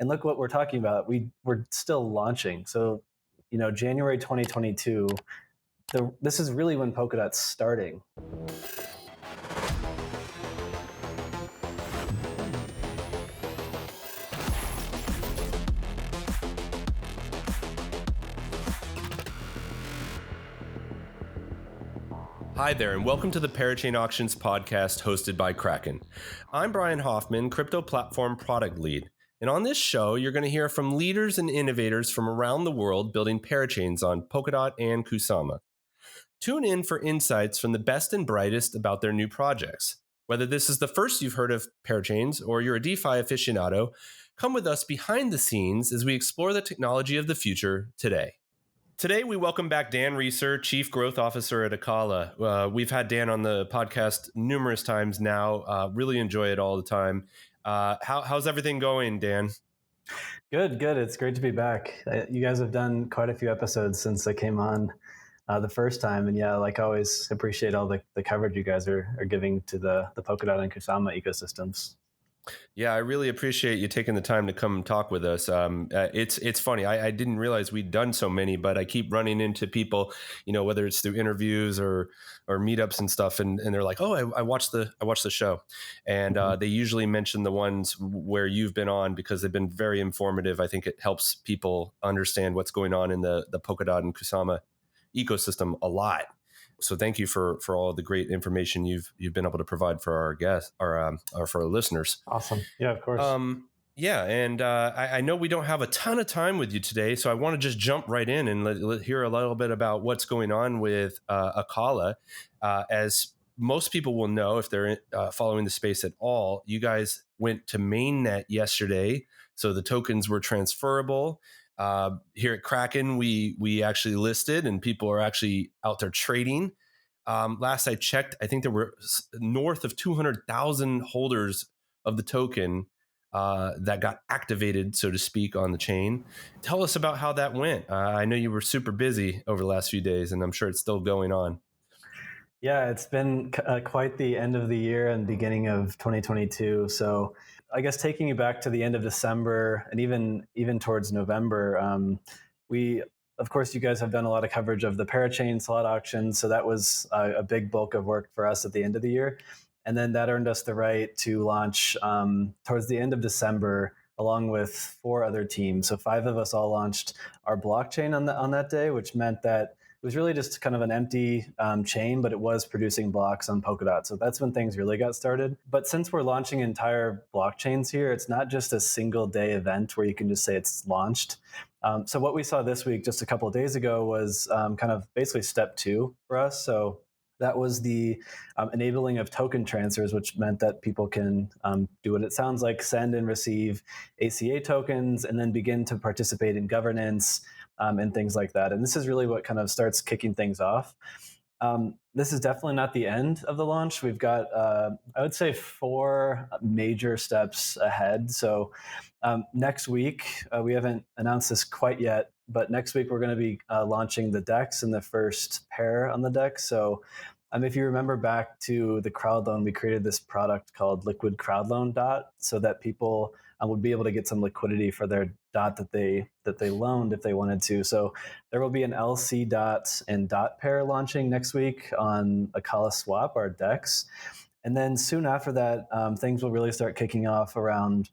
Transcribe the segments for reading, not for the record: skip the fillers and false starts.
And look what we're talking about. We're still launching. So, January 2022, this is really when Polkadot's starting. Hi there, and welcome to the Parachain Auctions podcast hosted by Kraken. I'm Brian Hoffman, crypto platform product lead. And on this show, you're going to hear from leaders and innovators from around the world building parachains on Polkadot and Kusama. Tune in for insights from the best and brightest about their new projects. Whether this is the first you've heard of parachains or you're a DeFi aficionado, come with us behind the scenes as we explore the technology of the future today. Today, we welcome back Dan Reecer, Chief Growth Officer at Acala. We've had Dan on the podcast numerous times now. Really enjoy it all the time. How's everything going, Dan? Good. It's great to be back. You guys have done quite a few episodes since I came on the first time. And yeah, like always, appreciate all the coverage you guys are giving to the Polkadot and Kusama ecosystems. Yeah, I really appreciate you taking the time to come talk with us. It's funny. I didn't realize we'd done so many, but I keep running into people, whether it's through interviews or meetups and stuff, and they're like, "Oh, I watched the show," and they usually mention the ones where you've been on because they've been very informative. I think it helps people understand what's going on in the Polkadot and Kusama ecosystem a lot. So thank you for all the great information you've been able to provide for our guests or for our listeners. Awesome. Yeah, of course. I know we don't have a ton of time with you today, so I want to just jump right in and hear a little bit about what's going on with Acala. As most people will know, if they're following the space at all, you guys went to mainnet yesterday, so the tokens were transferable. Here at Kraken, we actually listed and people are actually out there trading. Last I checked, I think there were north of 200,000 holders of the token that got activated, so to speak, on the chain. Tell us about how that went. I know you were super busy over the last few days, and I'm sure it's still going on. Yeah, it's been quite the end of the year and beginning of 2022. So I guess taking you back to the end of December and even towards November, we, of course, you guys have done a lot of coverage of the Parachain slot auction. So that was a big bulk of work for us at the end of the year. And then that earned us the right to launch towards the end of December, along with 4 other teams. So 5 of us all launched our blockchain on that day, which meant that it was really just kind of an empty chain, but it was producing blocks on Polkadot. So that's when things really got started. But since we're launching entire blockchains here, it's not just a single day event where you can just say it's launched. So what we saw this week, just a couple of days ago, was kind of basically step 2 for us. So that was the enabling of token transfers, which meant that people can do what it sounds like, send and receive ACA tokens, and then begin to participate in governance and things like that. And this is really what kind of starts kicking things off. This is definitely not the end of the launch. We've got, I would say, 4 major steps ahead. So next week, we haven't announced this quite yet, but next week we're going to be launching the DEX and the first pair on the DEX. So if you remember back to the crowd loan, we created this product called Liquid Crowd Loan DOT so that people would be able to get some liquidity for their DOT that they loaned if they wanted to. So there will be an LC DOT and DOT pair launching next week on Acala Swap, our DEX. And then soon after that, things will really start kicking off around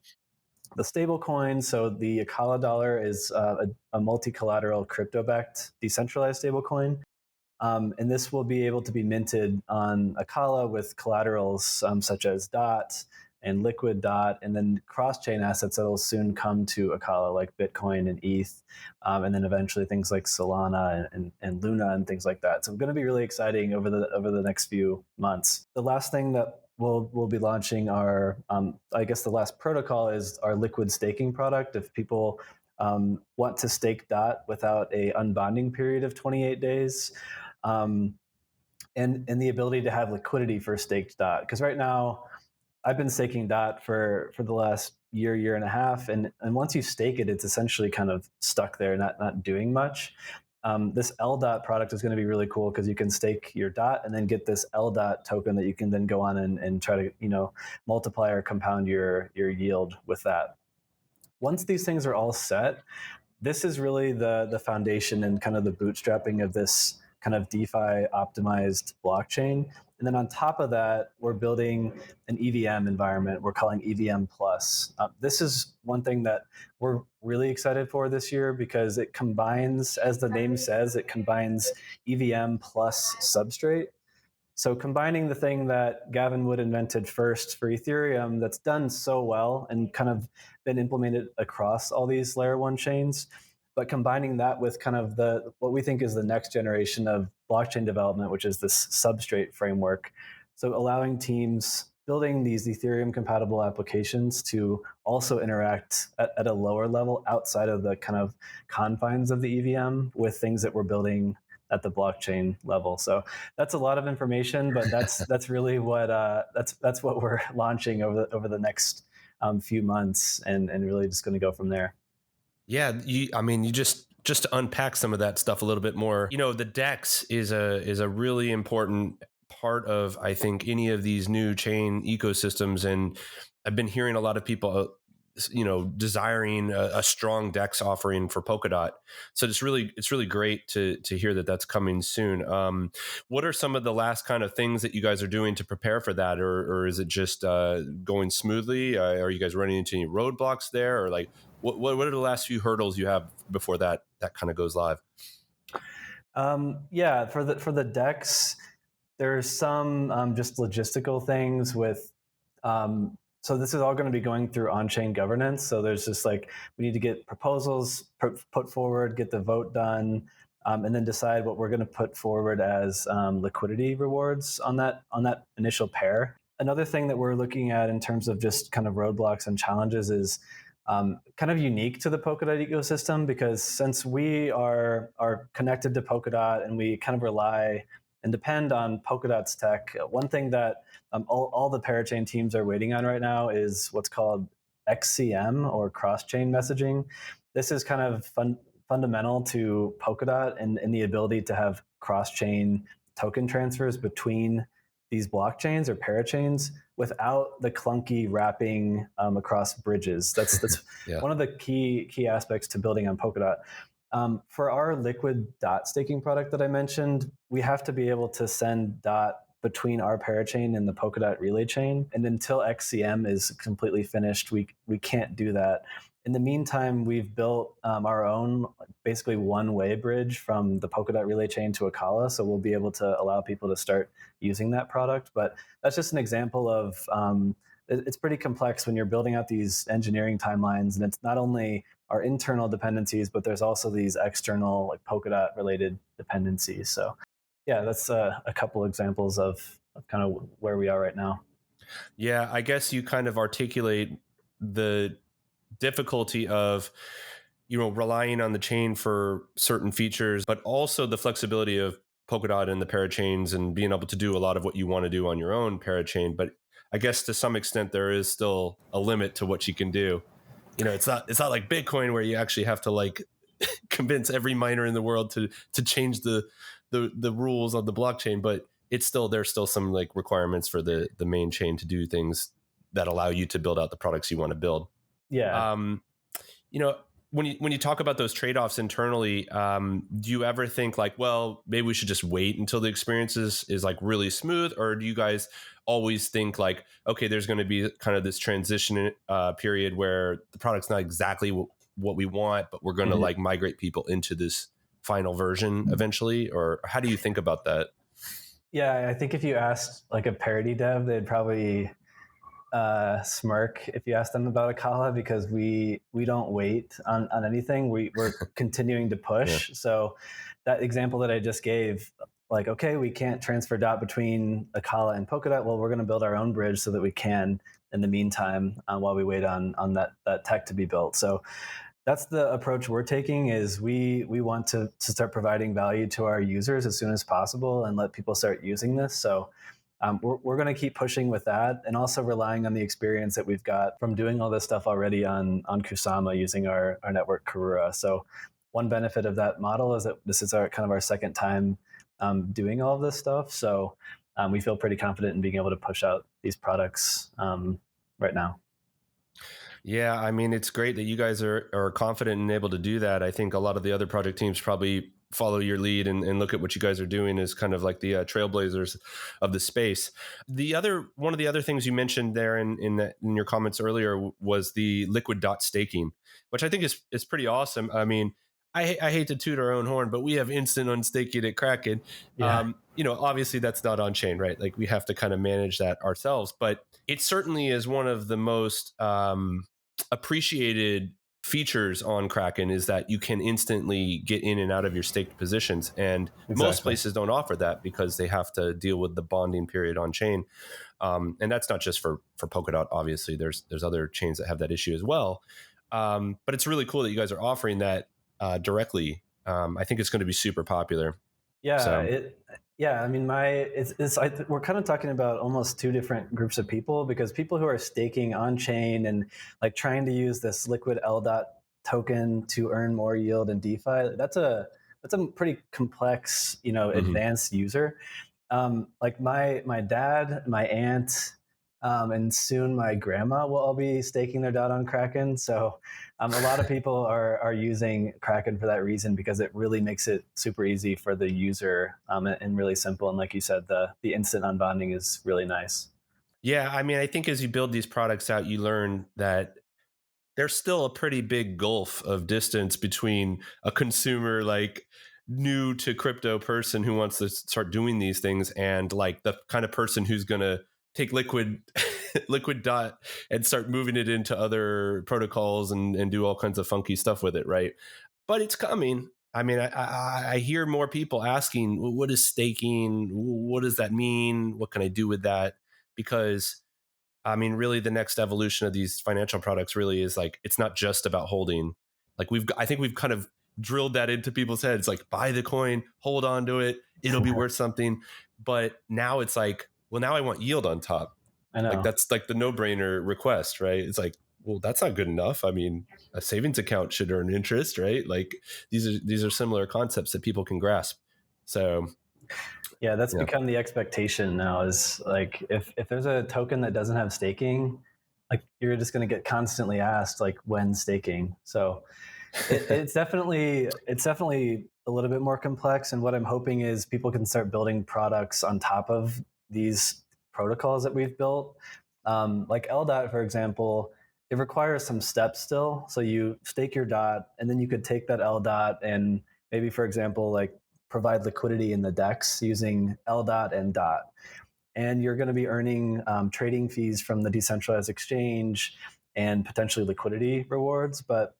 the stable coins. So the Acala dollar is a multi-collateral crypto-backed decentralized stable coin. And this will be able to be minted on Acala with collaterals such as DOT and Liquid DOT, and then cross-chain assets that will soon come to Acala, like Bitcoin and ETH, and then eventually things like Solana and Luna and things like that. So it's going to be really exciting over the next few months. The last thing that we'll be launching I guess the last protocol is our liquid staking product. If people want to stake DOT without a unbonding period of 28 days, and the ability to have liquidity for staked DOT. Because right now, I've been staking DOT for the last year and a half, and once you stake it, it's essentially kind of stuck there, not doing much. This LDOT product is going to be really cool because you can stake your DOT and then get this LDOT token that you can then go on and try to multiply or compound your yield with that. once these things are all set, this is really the foundation and kind of the bootstrapping of this kind of DeFi optimized blockchain. And then on top of that, we're building an EVM environment we're calling EVM Plus. This is one thing that we're really excited for this year because it combines, as the name says, it combines EVM plus substrate. So combining the thing that Gavin Wood invented first for Ethereum that's done so well and kind of been implemented across all these layer one chains, but combining that with kind of the what we think is the next generation of blockchain development, which is this substrate framework. So allowing teams building these Ethereum compatible applications to also interact at a lower level outside of the kind of confines of the EVM with things that we're building at the blockchain level. So that's a lot of information, but that's really what that's what we're launching over the next few months, and really just going to go from there. Yeah, you just to unpack some of that stuff a little bit more. The DEX is a really important part of, I think, any of these new chain ecosystems, and I've been hearing a lot of people desiring a strong DEX offering for Polkadot. So it's really great to hear that that's coming soon. What are some of the last kind of things that you guys are doing to prepare for that, or is it just going smoothly? Are you guys running into any roadblocks there, or like what are the last few hurdles you have before that kind of goes live? Yeah, for the DEX, there's some just logistical things with. So this is all going to be going through on-chain governance. So there's just like we need to get proposals put forward, get the vote done, and then decide what we're going to put forward as liquidity rewards on that initial pair. Another thing that we're looking at in terms of just kind of roadblocks and challenges is kind of unique to the Polkadot ecosystem, because since we are connected to Polkadot and we kind of rely and depend on Polkadot's tech, one thing that all the Parachain teams are waiting on right now is what's called XCM, or cross-chain messaging. This is kind of fundamental to Polkadot and the ability to have cross-chain token transfers between these blockchains or parachains without the clunky wrapping across bridges. That's yeah. One of the key aspects to building on Polkadot. For our liquid dot staking product that I mentioned, we have to be able to send dot between our parachain and the Polkadot relay chain. And until XCM is completely finished, we can't do that. In the meantime, we've built our own basically one-way bridge from the Polkadot relay chain to Acala, so we'll be able to allow people to start using that product. But that's just an example of it's pretty complex when you're building out these engineering timelines, and it's not only our internal dependencies, but there's also these external like Polkadot related dependencies. So yeah, that's a couple examples of kind of where we are right now. Yeah, I guess you kind of articulate the difficulty of relying on the chain for certain features, but also the flexibility of Polkadot and the parachains and being able to do a lot of what you want to do on your own parachain. But I guess to some extent there is still a limit to what you can do. It's not like Bitcoin where you actually have to like convince every miner in the world to change the rules of the blockchain, but there's still some like requirements for the main chain to do things that allow you to build out the products you want to build. Yeah. When you talk about those trade-offs internally, do you ever think like, well, maybe we should just wait until the experience is like really smooth? Or do you guys always think like, okay, there's going to be kind of this transition period where the product's not exactly what we want, but we're going to like migrate people into this final version eventually? Or how do you think about that? Yeah, I think if you asked like a parity dev, they'd probably smirk if you ask them about Acala, because we don't wait on anything. We're continuing to push. Yeah. So that example that I just gave, like, okay, we can't transfer dot between Acala and Polkadot. Well, we're going to build our own bridge so that we can in the meantime while we wait on that tech to be built. So that's the approach we're taking, is we want to start providing value to our users as soon as possible and let people start using this. So we're going to keep pushing with that, and also relying on the experience that we've got from doing all this stuff already on Kusama using our network Karura. So one benefit of that model is that this is our second time doing all of this stuff. So we feel pretty confident in being able to push out these products right now. Yeah, I mean, it's great that you guys are confident and able to do that. I think a lot of the other project teams probably follow your lead and look at what you guys are doing as kind of like the trailblazers of the space. The other one of the other things you mentioned there in your comments earlier was the liquid dot staking, which I think is pretty awesome. I mean, I hate to toot our own horn, but we have instant unstaking at Kraken. Yeah, Obviously that's not on chain, right? Like we have to kind of manage that ourselves, but it certainly is one of the most appreciated features on Kraken is that you can instantly get in and out of your staked positions. And most exactly. places don't offer that because they have to deal with the bonding period on chain. And that's not just for Polkadot. Obviously, there's other chains that have that issue as well. But it's really cool that you guys are offering that directly. I think it's going to be super popular. Yeah, So, I mean, we're kind of talking about almost two different groups of people, because people who are staking on chain and like trying to use this liquid LDOT token to earn more yield in DeFi, that's a pretty complex, mhm. advanced user. Like my dad, my aunt, and soon my grandma will all be staking their dot on Kraken. So a lot of people are using Kraken for that reason, because it really makes it super easy for the user, and really simple. And like you said, the instant unbonding is really nice. Yeah, I mean, I think as you build these products out, you learn that there's still a pretty big gulf of distance between a consumer like new to crypto person who wants to start doing these things and like the kind of person who's going to take liquid liquid dot and start moving it into other protocols and do all kinds of funky stuff with it, right? But it's coming. I mean, I hear more people asking, "Well, what is staking? What does that mean? What can I do with that?" Because I mean, really, the next evolution of these financial products really is like it's not just about holding. Like I think we've kind of drilled that into people's heads. Like buy the coin, hold on to it, it'll be worth something. But now it's like, well, now I want yield on top. I Like know. that's like the no-brainer request, right? It's like, well, that's not good enough. I mean, a savings account should earn interest, right? Like these are similar concepts that people can grasp. So Yeah, that's yeah. become the expectation now. Is like if there's a token that doesn't have staking, like you're just going to get constantly asked like when staking. So it's definitely a little bit more complex, and what I'm hoping is people can start building products on top of these protocols that we've built. Like LDOT, for example, it requires some steps still. So you stake your dot, and then you could take that LDOT and maybe, for example, like provide liquidity in the DEX using LDOT and dot, and you're going to be earning trading fees from the decentralized exchange and potentially liquidity rewards. But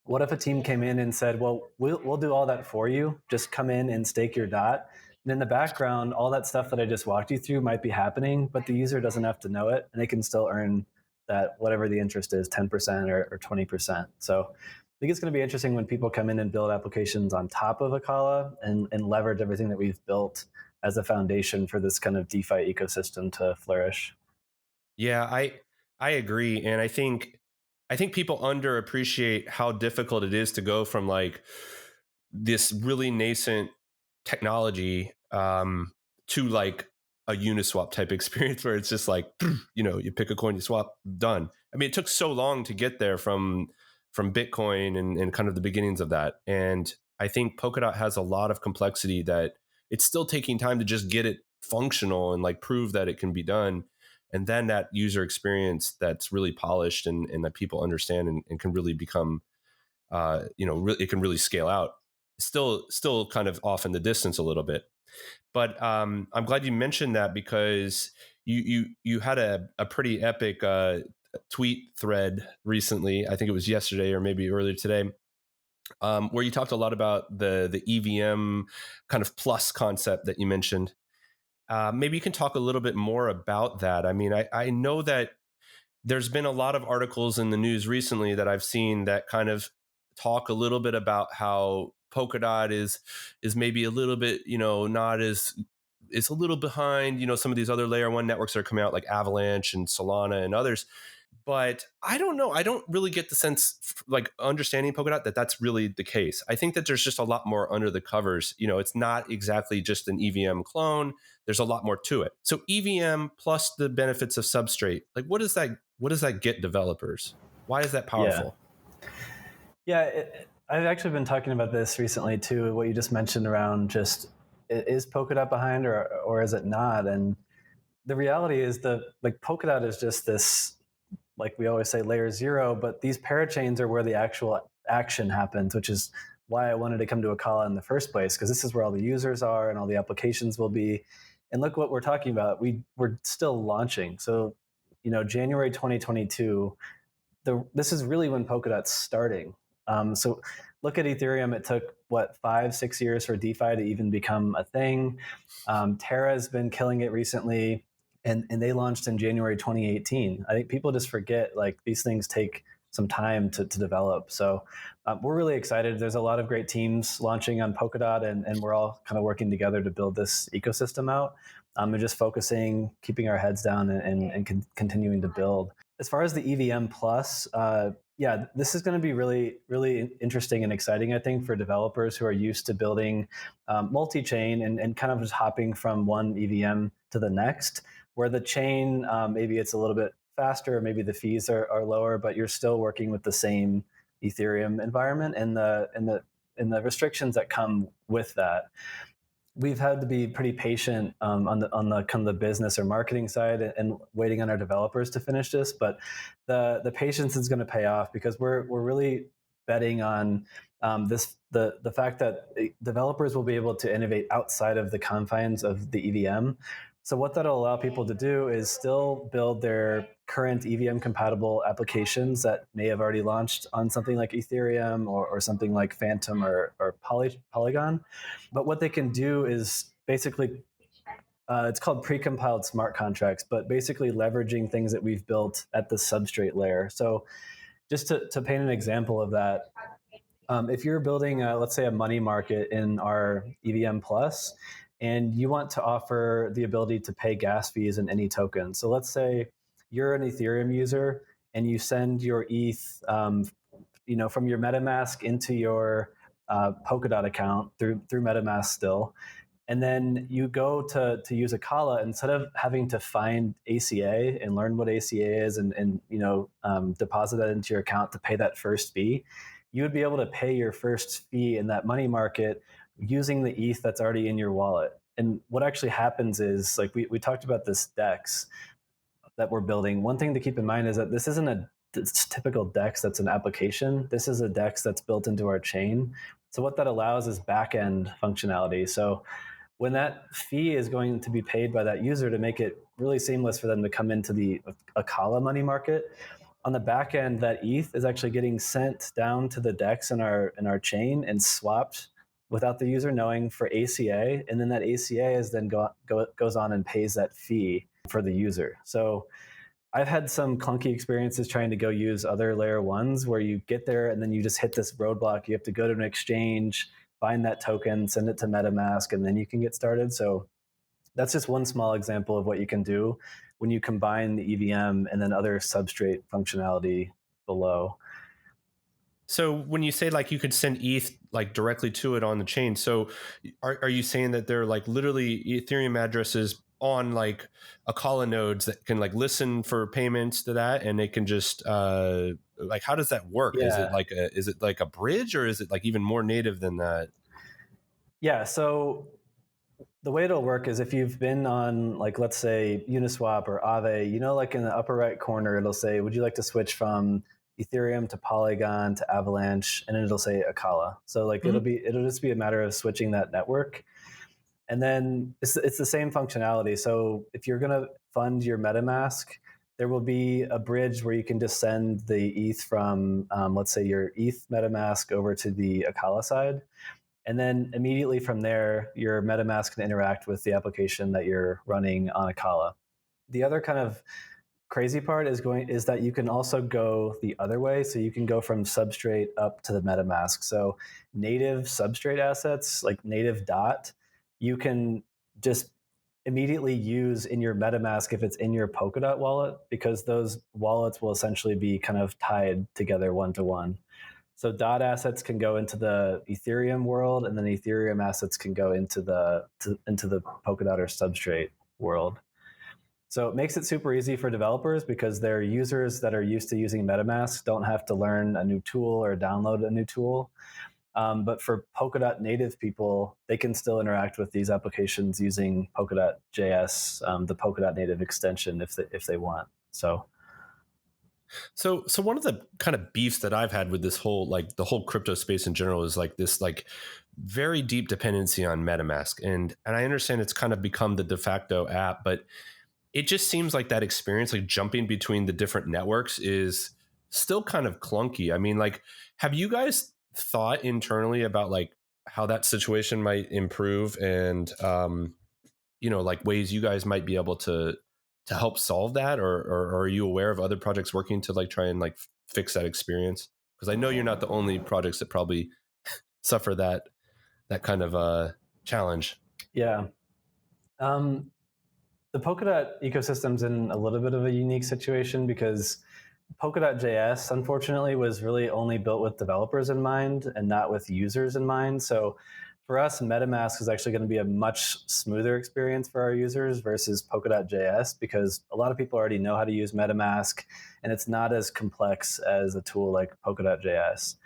what if a team came in and said, well, we'll do all that for you. Just come in and stake your dot. And in the background, all that stuff that I just walked you through might be happening, but the user doesn't have to know it, and they can still earn that, whatever the interest is, 10% or 20%. So I think it's going to be interesting when people come in and build applications on top of Acala, and leverage everything that we've built as a foundation for this kind of DeFi ecosystem to flourish. Yeah, I agree, and I think people underappreciate how difficult it is to go from like this really nascent technology to like a Uniswap type experience where it's just like you pick a coin, you swap, done. I mean, it took so long to get there from Bitcoin and kind of the beginnings of that, and I think Polkadot has a lot of complexity that it's still taking time to just get it functional and like prove that it can be done, and then that user experience that's really polished and that people understand and can really become it can really scale out. Still kind of off in the distance a little bit, but I'm glad you mentioned that because you had a pretty epic tweet thread recently. I think it was yesterday or maybe earlier today, where you talked a lot about the EVM kind of plus concept that you mentioned. Maybe you can talk a little bit more about that. I mean, I know that there's been a lot of articles in the news recently that I've seen that kind of talk a little bit about how Polkadot is maybe a little bit, not as it's a little behind, some of these other layer one networks that are coming out like Avalanche and Solana and others. But I don't know. I don't really get the sense, like understanding Polkadot, that that's really the case. I think that there's just a lot more under the covers. It's not exactly just an EVM clone. There's a lot more to it. So EVM plus the benefits of substrate, like what does that get developers? Why is that Yeah. powerful? Yeah, I've actually been talking about this recently too. What you just mentioned around just is Polkadot behind or is it not? And the reality is that like Polkadot is just this, like we always say, layer zero. But these parachains are where the actual action happens, which is why I wanted to come to Acala in the first place, because this is where all the users are and all the applications will be. And look what we're talking about. We're still launching. So, January 2022, this is really when Polkadot's starting. So look at Ethereum. It took, what, 5-6 years for DeFi to even become a thing. Terra's been killing it recently, and they launched in January 2018. I think people just forget, like, these things take some time to develop. So we're really excited. There's a lot of great teams launching on Polkadot, and we're all kind of working together to build this ecosystem out. And just focusing, keeping our heads down, and continuing to build. As far as the EVM plus, yeah, this is going to be really, really interesting and exciting, I think, for developers who are used to building multi-chain and kind of just hopping from one EVM to the next, where the chain, maybe it's a little bit faster, maybe the fees are lower, but you're still working with the same Ethereum environment and the restrictions that come with that. We've had to be pretty patient on the kind of the business or marketing side, and waiting on our developers to finish this. But the patience is going to pay off, because we're really betting on the fact that developers will be able to innovate outside of the confines of the EVM. So what that'll allow people to do is still build their current EVM compatible applications that may have already launched on something like Ethereum or something like Phantom or Polygon. But what they can do is basically, it's called precompiled smart contracts, but basically leveraging things that we've built at the substrate layer. So just to paint an example of that, if you're building, let's say, a money market in our EVM Plus, and you want to offer the ability to pay gas fees in any token. So let's say you're an Ethereum user and you send your ETH, from your MetaMask into your Polkadot account through MetaMask still, and then you go to use Acala. Instead of having to find ACA and learn what ACA is, and deposit that into your account to pay that first fee, you would be able to pay your first fee in that money market using the ETH that's already in your wallet. And what actually happens is, like we talked about this DEX that we're building. One thing to keep in mind is that this isn't a typical DEX that's an application. This is a DEX that's built into our chain. So what that allows is back-end functionality. So when that fee is going to be paid by that user, to make it really seamless for them to come into the Acala money market, on the back end, that ETH is actually getting sent down to the DEX in our chain and swapped without the user knowing for ACA, and then that ACA is then goes on and pays that fee for the user. So I've had some clunky experiences trying to go use other layer ones, where you get there and then you just hit this roadblock. You have to go to an exchange, find that token, send it to MetaMask, and then you can get started. So that's just one small example of what you can do when you combine the EVM and then other substrate functionality below. So when you say like you could send ETH like directly to it on the chain, so are you saying that they're like literally Ethereum addresses on like Acala nodes that can like listen for payments to that, and they can just like, how does that work? Yeah. Is it like a bridge, or is it like even more native than that? Yeah. So the way it'll work is, if you've been on, like, let's say Uniswap or Aave, like in the upper right corner, it'll say, would you like to switch from Ethereum to Polygon to Avalanche? And then it'll say Acala. So like it'll just be a matter of switching that network. And then it's the same functionality. So if you're going to fund your MetaMask, there will be a bridge where you can just send the ETH from, let's say, your ETH MetaMask over to the Acala side. And then immediately from there, your MetaMask can interact with the application that you're running on Acala. The other kind of crazy part is that you can also go the other way. So you can go from substrate up to the MetaMask. So native substrate assets like native DOT, you can just immediately use in your MetaMask if it's in your Polkadot wallet, because those wallets will essentially be kind of tied together one to one. So DOT assets can go into the Ethereum world, and then Ethereum assets can go into the Polkadot or substrate world. So it makes it super easy for developers because their users that are used to using MetaMask don't have to learn a new tool or download a new tool. But for Polkadot native people, they can still interact with these applications using Polkadot JS, the Polkadot native extension, if they want. So one of the kind of beefs that I've had with this whole, like the whole crypto space in general, is like this like very deep dependency on MetaMask, and I understand it's kind of become the de facto app, but it just seems like that experience, like jumping between the different networks, is still kind of clunky. I mean, like, have you guys thought internally about like how that situation might improve, and like ways you guys might be able to help solve that, or are you aware of other projects working to like try and like fix that experience? Because I know you're not the only projects that probably suffer that kind of challenge. Yeah. Um, the Polkadot ecosystem's in a little bit of a unique situation because Polkadot JS, unfortunately, was really only built with developers in mind and not with users in mind. So for us, MetaMask is actually going to be a much smoother experience for our users versus Polkadot JS because a lot of people already know how to use MetaMask and it's not as complex as a tool like Polkadot JS.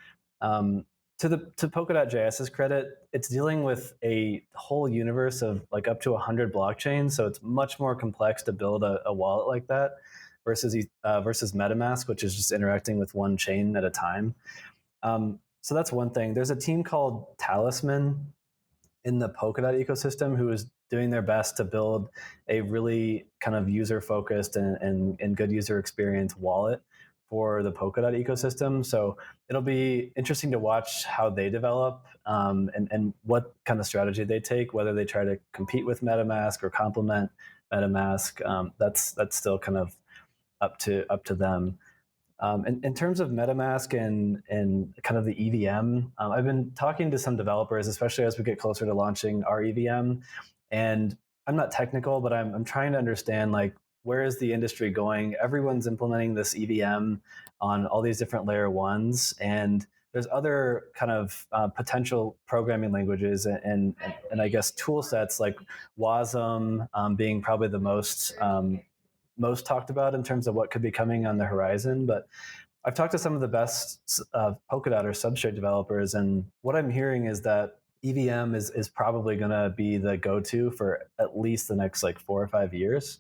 Um, to Polkadot JS's credit, it's dealing with a whole universe of like up to 100 blockchains, so it's much more complex to build a wallet like that versus MetaMask, which is just interacting with one chain at a time. So that's one thing. There's a team called Talisman in the Polkadot ecosystem who is doing their best to build a really kind of user focused and good user experience wallet for the Polkadot ecosystem. So it'll be interesting to watch how they develop and what kind of strategy they take, whether they try to compete with MetaMask or complement MetaMask. That's still kind of up to them. In terms of MetaMask and kind of the EVM, I've been talking to some developers, especially as we get closer to launching our EVM. And I'm not technical, but I'm trying to understand like where is the industry going? Everyone's implementing this EVM on all these different layer ones, and there's other kind of potential programming languages and I guess tool sets like Wasm being probably the most talked about in terms of what could be coming on the horizon. But I've talked to some of the best Polkadot or substrate developers, and what I'm hearing is that EVM is probably going to be the go-to for at least the next like 4 or 5 years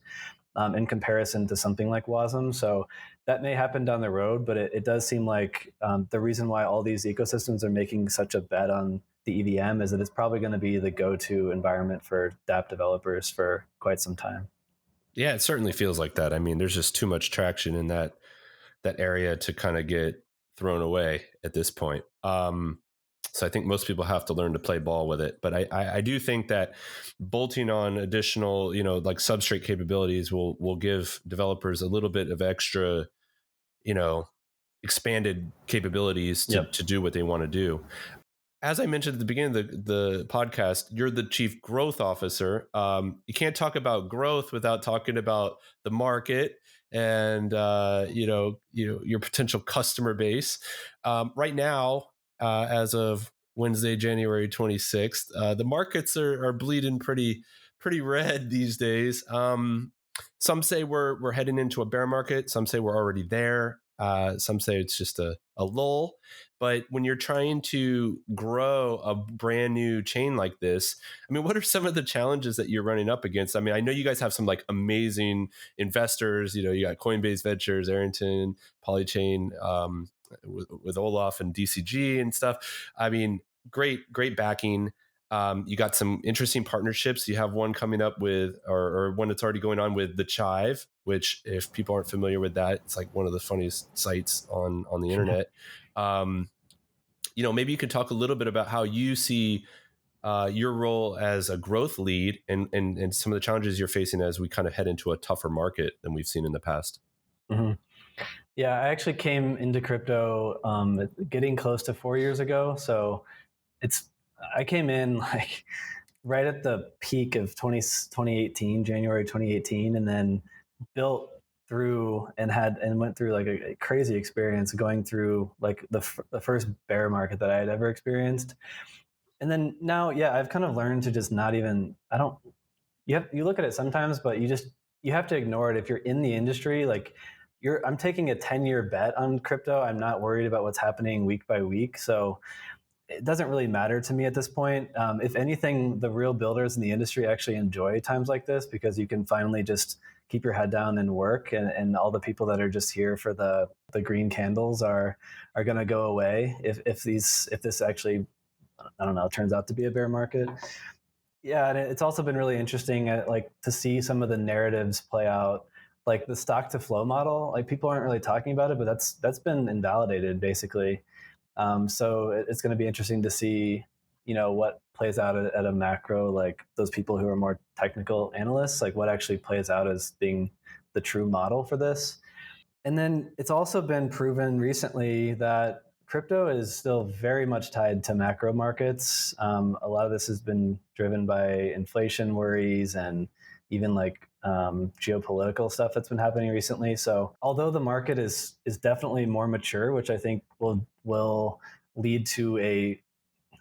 in comparison to something like Wasm. So that may happen down the road, but it does seem like the reason why all these ecosystems are making such a bet on the EVM is that it's probably going to be the go-to environment for dApp developers for quite some time. Yeah, it certainly feels like that. I mean, there's just too much traction in that area to kind of get thrown away at this point. So I think most people have to learn to play ball with it. But I do think that bolting on additional, like substrate capabilities will give developers a little bit of extra, you know, expanded capabilities Yep. to do what they want to do. As I mentioned at the beginning of the podcast, you're the chief growth officer. You can't talk about growth without talking about the market and your potential customer base. Right now, as of Wednesday, January 26th, the markets are bleeding pretty red these days. Some say we're heading into a bear market. Some say we're already there. Some say it's just a lull. But when you're trying to grow a brand new chain like this, I mean, what are some of the challenges that you're running up against? I mean, I know you guys have some like amazing investors. You got Coinbase Ventures, Arrington, Parachain, with Olaf and DCG and stuff. I mean, great backing. You got some interesting partnerships. You have one coming up with, or one that's already going on with the Chive, which if people aren't familiar with that, it's like one of the funniest sites on the internet. Maybe you could talk a little bit about how you see your role as a growth lead and some of the challenges you're facing as we kind of head into a tougher market than we've seen in the past. Mm-hmm. Yeah, I actually came into crypto getting close to 4 years ago. So I came in like right at the peak of 2018, January 2018, and then built through and went through like a crazy experience going through like the first bear market that I had ever experienced. And then now, yeah, I've kind of learned to just not even, I don't, you look at it sometimes, but you just you have to ignore it if you're in the industry. Like I'm taking a 10-year bet on crypto. I'm not worried about what's happening week by week. So it doesn't really matter to me at this point. If anything, the real builders in the industry actually enjoy times like this because you can finally just keep your head down and work, and all the people that are just here for the green candles are going to go away if this actually, I don't know, turns out to be a bear market. Yeah, and it's also been really interesting, like to see some of the narratives play out, like the stock to flow model. Like people aren't really talking about it, but that's been invalidated basically. So it's going to be interesting to see, what plays out at a macro, like those people who are more technical analysts, like what actually plays out as being the true model for this. And then it's also been proven recently that crypto is still very much tied to macro markets. A lot of this has been driven by inflation worries and even like geopolitical stuff that's been happening recently. So although the market is definitely more mature, which I think will lead to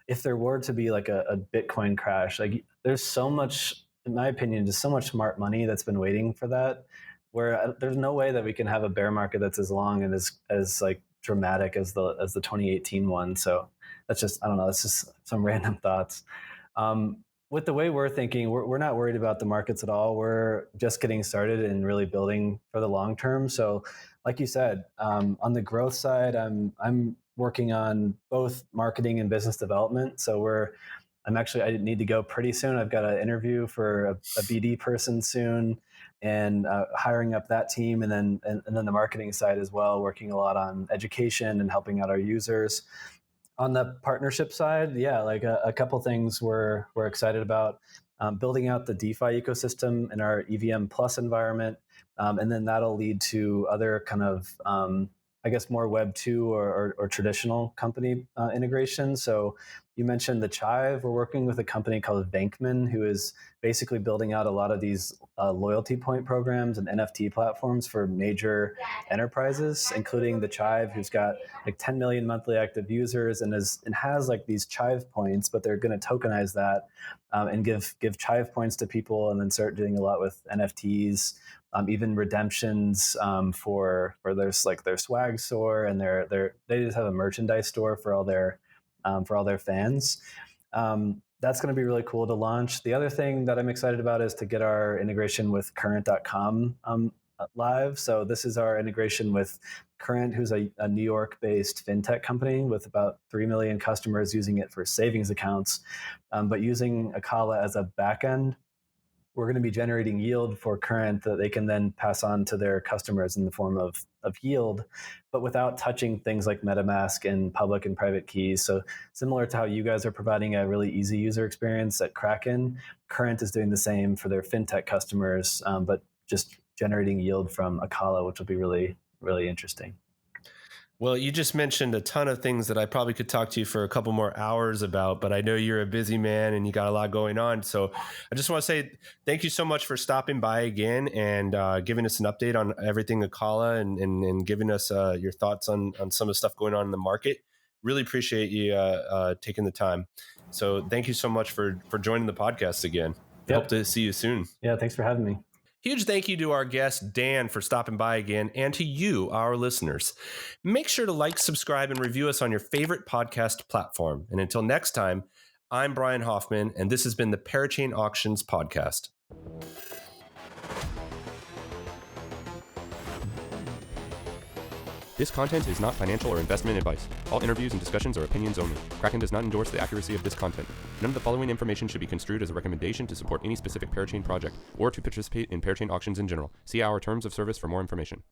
if there were to be like a Bitcoin crash, like there's so much, in my opinion, just so much smart money that's been waiting for that, where there's no way that we can have a bear market that's as long and as like dramatic as the 2018 one. So that's just, I don't know, that's just some random thoughts. With the way we're thinking, we're not worried about the markets at all. We're just getting started and really building for the long term. So like you said, on the growth side, I'm working on both marketing and business development. So I need to go pretty soon. I've got an interview for a BD person soon, and hiring up that team, and then the marketing side as well, working a lot on education and helping out our users. On the partnership side, yeah, like a couple things we're excited about. Building out the DeFi ecosystem in our EVM Plus environment, and then that'll lead to other kind of, I guess, more Web 2 or traditional company integrations. So you mentioned the Chive. We're working with a company called Bankman, who is basically building out a lot of these loyalty point programs and NFT platforms for major enterprises, including the Chive, who's got like 10 million monthly active users and has like these Chive points, but they're going to tokenize that and give Chive points to people, and then start doing a lot with NFTs. Even redemptions for their swag store, and they just have a merchandise store for all their fans. That's going to be really cool to launch. The other thing that I'm excited about is to get our integration with Current.com live. So this is our integration with Current, who's a New York-based fintech company with about 3 million customers using it for savings accounts, but using Acala as a backend. We're going to be generating yield for Current that they can then pass on to their customers in the form of yield, but without touching things like MetaMask and public and private keys. So similar to how you guys are providing a really easy user experience at Kraken, Current is doing the same for their fintech customers, but just generating yield from Acala, which will be really, really interesting. Well, you just mentioned a ton of things that I probably could talk to you for a couple more hours about, but I know you're a busy man and you got a lot going on. So I just want to say thank you so much for stopping by again and giving us an update on everything Acala and giving us your thoughts on some of the stuff going on in the market. Really appreciate you taking the time. So thank you so much for joining the podcast again. Yep. Hope to see you soon. Yeah, thanks for having me. Huge thank you to our guest, Dan, for stopping by again, and to you, our listeners. Make sure to like, subscribe, and review us on your favorite podcast platform. And until next time, I'm Brian Hoffman, and this has been the Parachain Auctions Podcast. This content is not financial or investment advice. All interviews and discussions are opinions only. Kraken does not endorse the accuracy of this content. None of the following information should be construed as a recommendation to support any specific Parachain project or to participate in Parachain auctions in general. See our terms of service for more information.